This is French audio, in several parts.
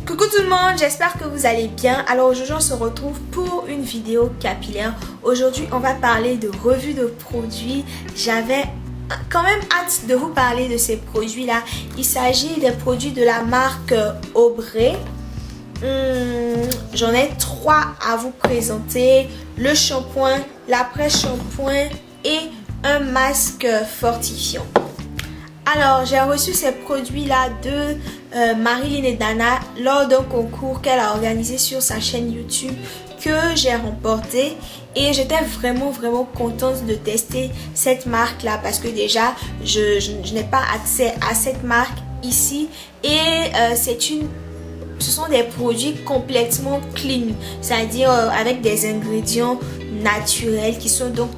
Coucou tout le monde, j'espère que vous allez bien. Alors aujourd'hui on se retrouve pour une vidéo capillaire. Aujourd'hui on va parler de revue de produits. J'avais quand même hâte de vous parler de ces produits là. Il s'agit des produits de la marque Aubrey. J'en ai 3 à vous présenter. Le shampoing, l'après-shampoing et un masque fortifiant. Alors, j'ai reçu ces produits-là de Marilyn et Dana lors d'un concours qu'elle a organisé sur sa chaîne YouTube que j'ai remporté. Et j'étais vraiment contente de tester cette marque-là parce que déjà, je n'ai pas accès à cette marque ici. Et ce sont des produits complètement clean, c'est-à-dire avec des ingrédients naturels qui sont donc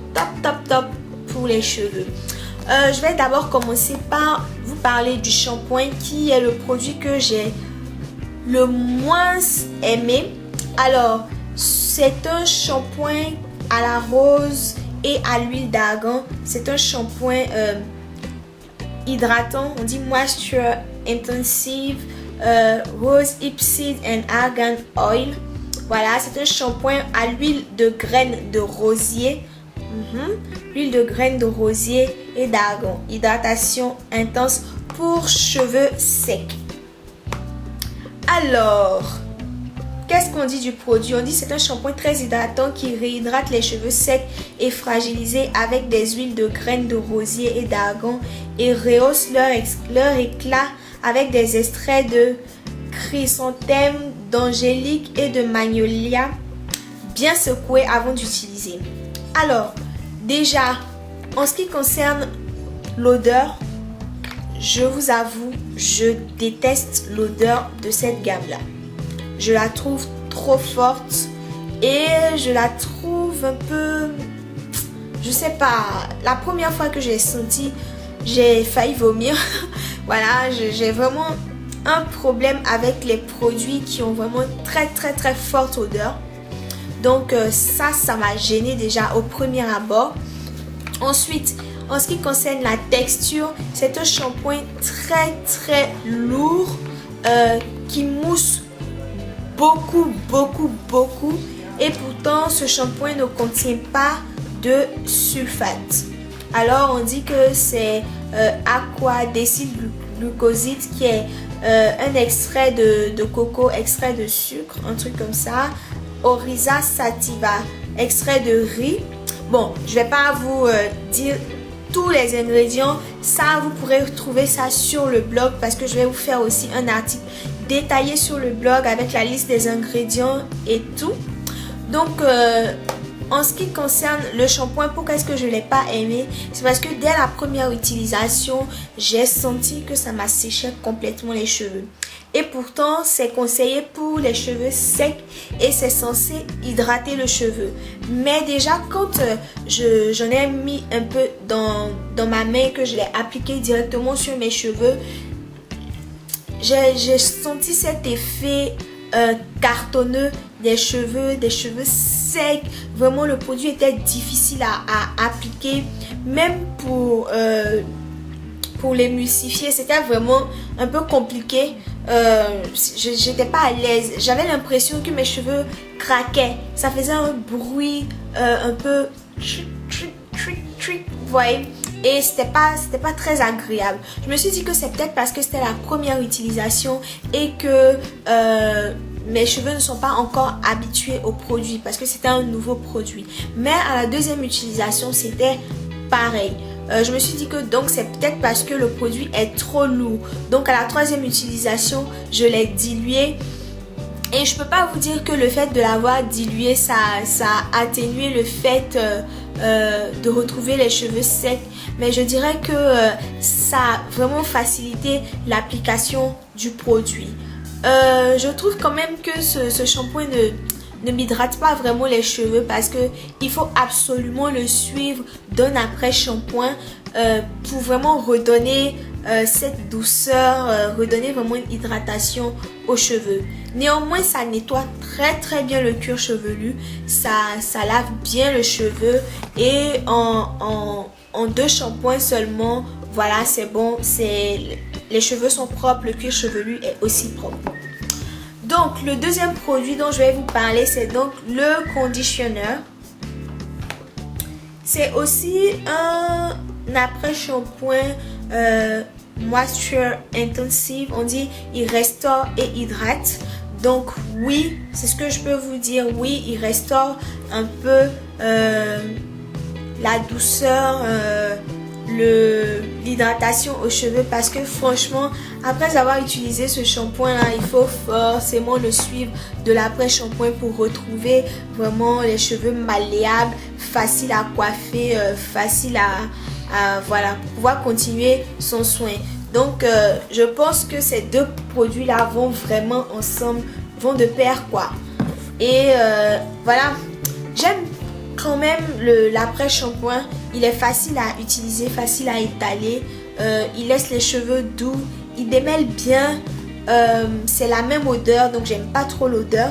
top pour les cheveux. Je vais d'abord commencer par vous parler du shampoing qui est le produit que j'ai le moins aimé. Alors, c'est un shampoing à la rose et à l'huile d'argan. C'est un shampoing hydratant, on dit Moisture Intensive Rose Hempseed and Argan Oil. Voilà, c'est un shampoing à l'huile de graines de rosier. L'huile de graines de rosier et d'argan. Hydratation intense pour cheveux secs. Alors, qu'est-ce qu'on dit du produit? On dit que c'est un shampoing très hydratant qui réhydrate les cheveux secs et fragilisés avec des huiles de graines de rosier et d'argan et rehausse leur éclat avec des extraits de chrysanthème, d'angélique et de magnolia bien secoués avant d'utiliser. Alors, déjà, en ce qui concerne l'odeur, je vous avoue, je déteste l'odeur de cette gamme-là. Je la trouve trop forte et je la trouve un peu... Je sais pas, la première fois que j'ai senti, j'ai failli vomir. Voilà, j'ai vraiment un problème avec les produits qui ont vraiment très forte odeur. Donc ça m'a gêné déjà au premier abord. Ensuite, en ce qui concerne la texture, c'est un shampoing très lourd qui mousse beaucoup. Et pourtant, ce shampoing ne contient pas de sulfate. Alors, on dit que c'est aqua décylglucoside qui est un extrait de coco, extrait de sucre, un truc comme ça. Oryza sativa, extrait de riz. Bon, je vais pas vous dire tous les ingrédients. Ça, vous pourrez trouver ça sur le blog parce que je vais vous faire aussi un article détaillé sur le blog avec la liste des ingrédients et tout. Donc, en ce qui concerne le shampoing, pourquoi est-ce que je ne l'ai pas aimé? C'est parce que dès la première utilisation, j'ai senti que ça m'a séché complètement les cheveux. Et pourtant, c'est conseillé pour les cheveux secs et c'est censé hydrater le cheveu. Mais déjà, quand j'en ai mis un peu dans ma main, que je l'ai appliqué directement sur mes cheveux, j'ai senti cet effet cartonneux des cheveux secs. Vraiment, le produit était difficile à appliquer. Même pour l'émulsifier, c'était vraiment un peu compliqué. J'étais pas à l'aise. J'avais l'impression que mes cheveux craquaient. Ça faisait un bruit un peu vous voyez. Et c'était pas très agréable. Je me suis dit que c'est peut-être parce que c'était la première utilisation et que mes cheveux ne sont pas encore habitués au produit parce que c'était un nouveau produit. Mais à la deuxième utilisation, c'était pareil. Je me suis dit que donc c'est peut-être parce que le produit est trop lourd. Donc à la troisième utilisation, je l'ai dilué. Et je peux pas vous dire que le fait de l'avoir dilué, ça a atténué le fait de retrouver les cheveux secs. Mais je dirais que ça a vraiment facilité l'application du produit. Je trouve quand même que ce shampoing ne m'hydrate pas vraiment les cheveux parce que il faut absolument le suivre d'un après shampoing pour vraiment redonner cette douceur, redonner vraiment une hydratation aux cheveux. Néanmoins, ça nettoie très bien le cuir chevelu, ça lave bien le cheveu et en 2 shampoings seulement, voilà, c'est bon, les cheveux sont propres, le cuir chevelu est aussi propre. Donc, le deuxième produit dont je vais vous parler, c'est donc le conditionneur. C'est aussi un après-shampoing moisture intensive. On dit il restaure et hydrate. Donc oui, c'est ce que je peux vous dire. Oui, il restaure un peu la douceur, l'hydratation aux cheveux, parce que franchement, après avoir utilisé ce shampoing là, il faut forcément le suivre de l'après-shampoing pour retrouver vraiment les cheveux malléables, faciles à coiffer, faciles à voilà, pour pouvoir continuer son soin. Donc je pense que ces deux produits là vont vraiment ensemble, vont de pair quoi. Et voilà, j'aime quand même l'après-shampoing. Il est facile à utiliser, facile à étaler, il laisse les cheveux doux, il démêle bien, c'est la même odeur, donc j'aime pas trop l'odeur.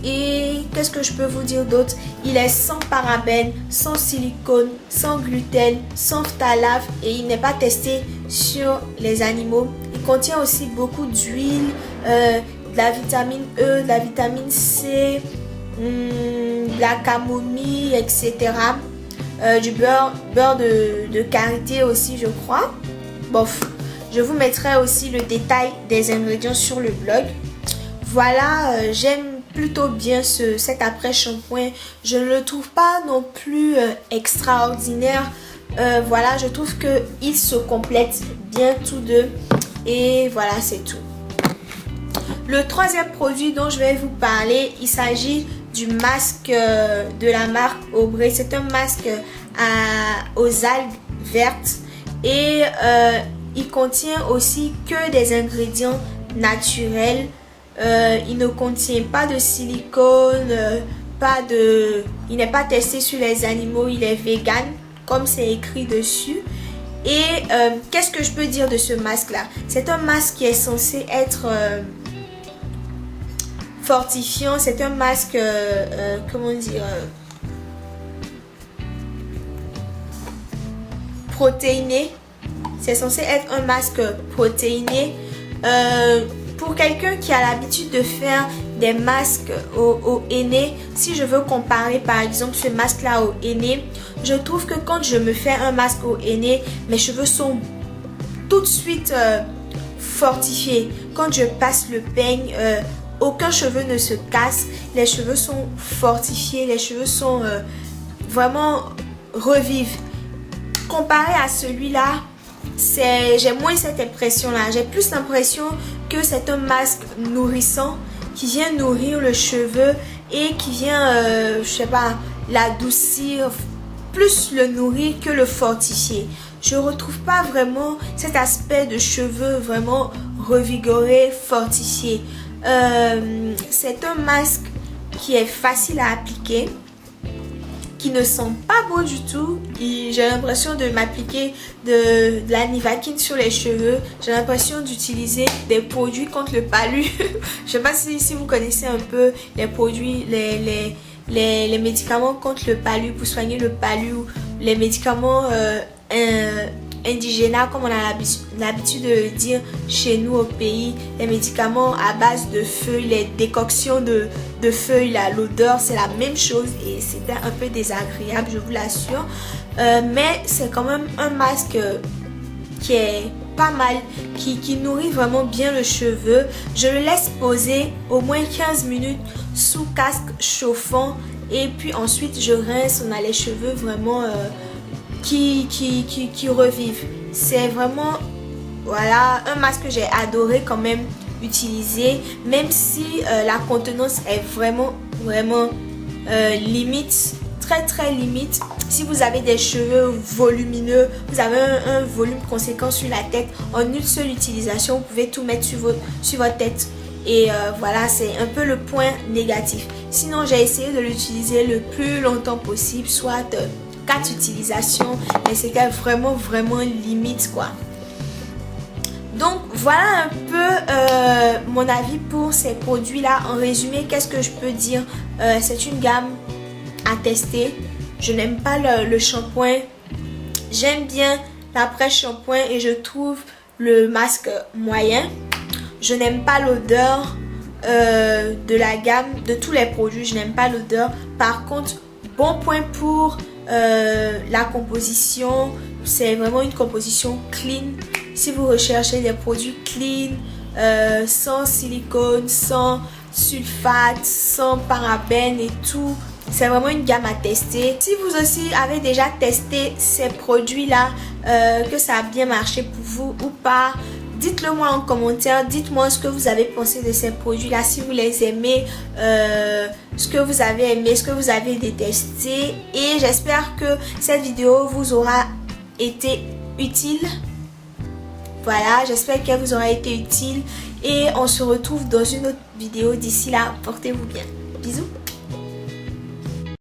Et qu'est-ce que je peux vous dire d'autre? Il est sans parabènes, sans silicone, sans gluten, sans phthalate, et il n'est pas testé sur les animaux. Il contient aussi beaucoup d'huile, de la vitamine E, de la vitamine C, de la camomille, etc. Du beurre de karité aussi, je crois. Bof, je vous mettrai aussi le détail des ingrédients sur le blog. Voilà, j'aime plutôt bien cet après-shampoing. Je ne le trouve pas non plus extraordinaire. Voilà, je trouve qu'ils se complètent bien tous deux. Et voilà, c'est tout. Le troisième produit dont je vais vous parler, il s'agit du masque de la marque Aubrey. C'est un masque aux algues vertes. Et il contient aussi que des ingrédients naturels. Il ne contient pas de silicone, il n'est pas testé sur les animaux, il est vegan comme c'est écrit dessus. Et qu'est-ce que je peux dire de ce masque là? C'est un masque qui est censé être fortifiant, c'est un masque comment dire, protéiné. C'est censé être un masque protéiné. Pour quelqu'un qui a l'habitude de faire des masques au henné, si je veux comparer par exemple ce masque là au henné, je trouve que quand je me fais un masque au henné, mes cheveux sont tout de suite fortifiés. Quand je passe le peigne, aucun cheveu ne se casse, les cheveux sont fortifiés, les cheveux sont vraiment revivent. Comparé à celui-là, j'ai moins cette impression là, j'ai plus l'impression que c'est un masque nourrissant qui vient nourrir le cheveu et qui vient, je sais pas, l'adoucir, plus le nourrir que le fortifier. Je retrouve pas vraiment cet aspect de cheveux vraiment revigoré, fortifié. C'est un masque qui est facile à appliquer, qui ne sent pas bon du tout. J'ai l'impression de m'appliquer de la Nivaquine sur les cheveux. J'ai l'impression d'utiliser des produits contre le palu. Je sais pas si vous connaissez un peu les produits, les médicaments contre le palu, pour soigner le palu, les médicaments indigénat, comme on a l'habitude de dire chez nous au pays, les médicaments à base de feuilles, les décoctions de feuilles, l'odeur c'est la même chose et c'était un peu désagréable, je vous l'assure, mais c'est quand même un masque qui est pas mal, qui nourrit vraiment bien le cheveu. Je le laisse poser au moins 15 minutes sous casque chauffant et puis ensuite je rince. On a les cheveux vraiment qui revivent. C'est vraiment, voilà, un masque que j'ai adoré quand même utiliser, même si la contenance est vraiment limite, très limite. Si vous avez des cheveux volumineux, vous avez un volume conséquent sur la tête, en une seule utilisation vous pouvez tout mettre sur votre tête. Et voilà, c'est un peu le point négatif. Sinon j'ai essayé de l'utiliser le plus longtemps possible, soit 4 utilisations, mais c'était vraiment limite quoi. Donc voilà un peu mon avis pour ces produits là. En résumé, qu'est-ce que je peux dire? C'est une gamme à tester. Je n'aime pas le shampoing, j'aime bien l'après-shampoing et je trouve le masque moyen. Je n'aime pas l'odeur, de la gamme de tous les produits. Je n'aime pas l'odeur. Par contre, bon point pour la composition. C'est vraiment une composition clean. Si vous recherchez des produits clean, sans silicone, sans sulfate, sans parabènes et tout, c'est vraiment une gamme à tester. Si vous aussi avez déjà testé ces produits là, que ça a bien marché pour vous ou pas, dites-le moi en commentaire. Dites-moi ce que vous avez pensé de ces produits là, si vous les aimez, ce que vous avez aimé, ce que vous avez détesté. Et j'espère que cette vidéo vous aura été utile. Voilà, j'espère qu'elle vous aura été utile et on se retrouve dans une autre vidéo. D'ici là, portez-vous bien. Bisous.